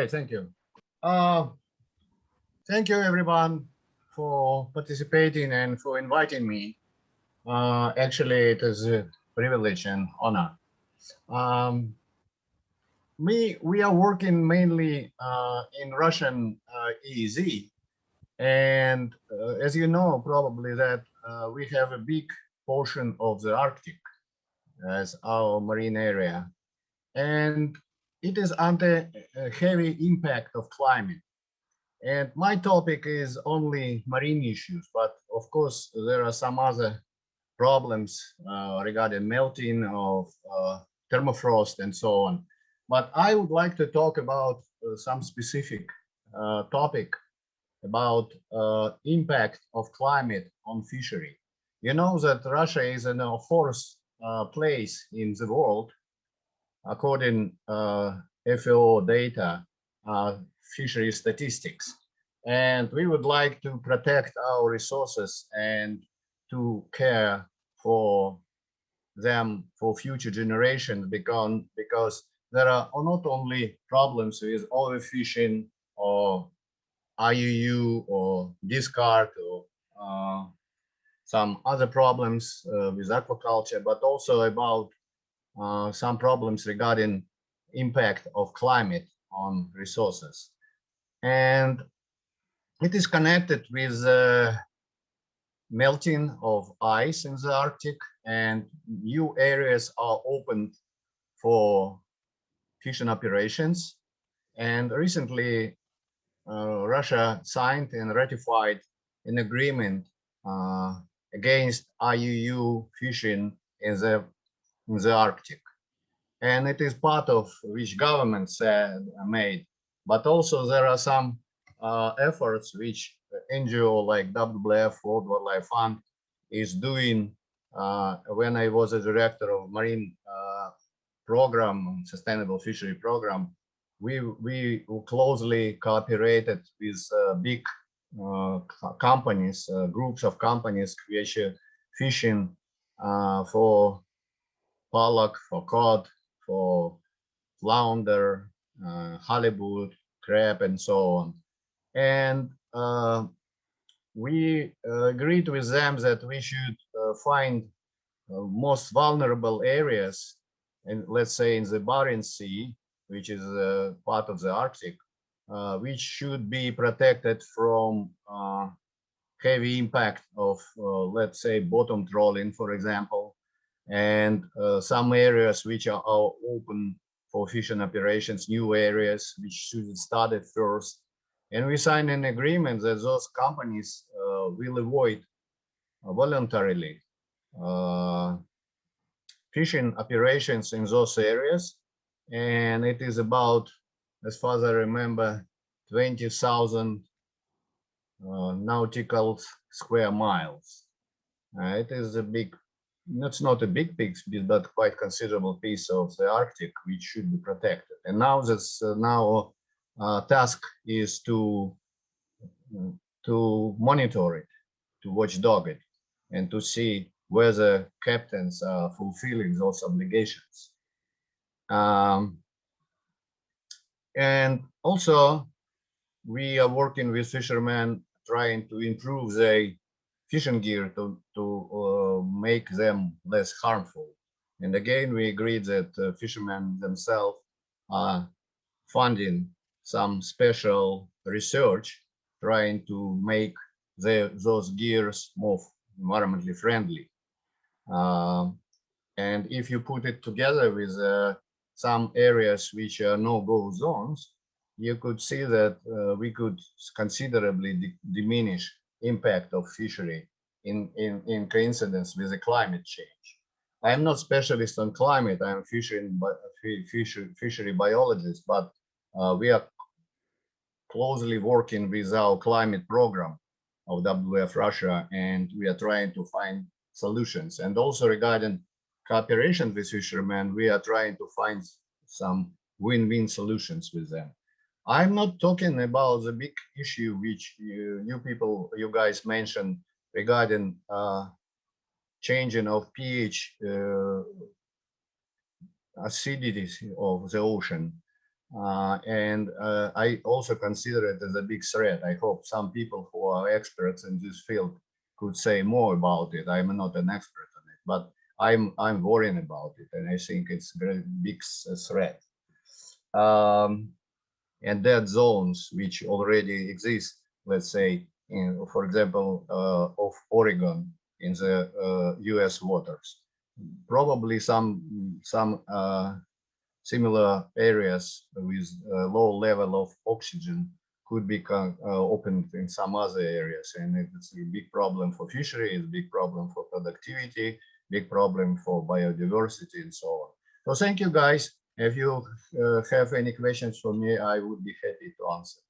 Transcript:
thank you. Uh, Thank you, everyone, for participating and for inviting me. Actually, it is a privilege and honor. Um, we are working mainly in Russian EEZ, and as you know, probably that we have a big portion of the Arctic as our marine area, and it is under a heavy impact of climate. And my topic is only marine issues, but of course there are some other problems regarding melting of thermofrost and so on. But I would like to talk about some specific topic about impact of climate on fishery. You know that Russia is in a fourth place in the world according FAO data, fishery statistics. And we would like to protect our resources and to care for them for future generations because there are not only problems with overfishing or IUU or discard or some other problems with aquaculture, but also about some problems regarding impact of climate on resources. And it is connected with melting of ice in the Arctic, and new areas are opened for fishing operations. And recently, Russia signed and ratified an agreement against IUU fishing in the Arctic. And it is part of which government said made, but also there are some efforts which NGO like WWF, World Wildlife Fund, is doing. When I was a director of marine program, sustainable fishery program, we closely cooperated with big companies, groups of companies, fishing for pollock, for cod, for flounder, halibut, crab, and so on. And we agreed with them that we should find most vulnerable areas, and let's say in the Barents Sea, which is part of the Arctic, which should be protected from heavy impact of, let's say, bottom trawling, for example, and some areas which are open for fishing operations, new areas which should start at first. And we signed an agreement that those companies will avoid voluntarily fishing operations in those areas. And it is about, as far as I remember, 20,000 nautical square miles. It is a big, it's not a big piece, but quite considerable piece of the Arctic, which should be protected. And now this task is to monitor it, to watchdog it, and to see whether captains are fulfilling those obligations. And also, we are working with fishermen trying to improve their fishing gear to make them less harmful. And again, we agreed that fishermen themselves are funding some special research trying to make those gears more environmentally friendly. And if you put it together with some areas which are no-go zones, you could see that we could considerably diminish impact of fishery in coincidence with the climate change. I am not specialist on climate. I am fishery biologist, but we are closely working with our climate program of WWF Russia, and we are trying to find solutions. And also regarding cooperation with fishermen, we are trying to find some win-win solutions with them. I'm not talking about the big issue which you guys mentioned regarding changing of pH acidity of the ocean. And I also consider it as a big threat. I hope some people who are experts in this field could say more about it. I'm not an expert on it, but I'm worrying about it, and I think it's a very big threat. Um, and dead zones which already exist, let's say, for example, of Oregon in the U.S. waters. Probably some similar areas with a low level of oxygen could be opened in some other areas, and it's a big problem for fishery, it's a big problem for productivity, big problem for biodiversity, and so on. So thank you, guys. If you have any questions for me, I would be happy to answer.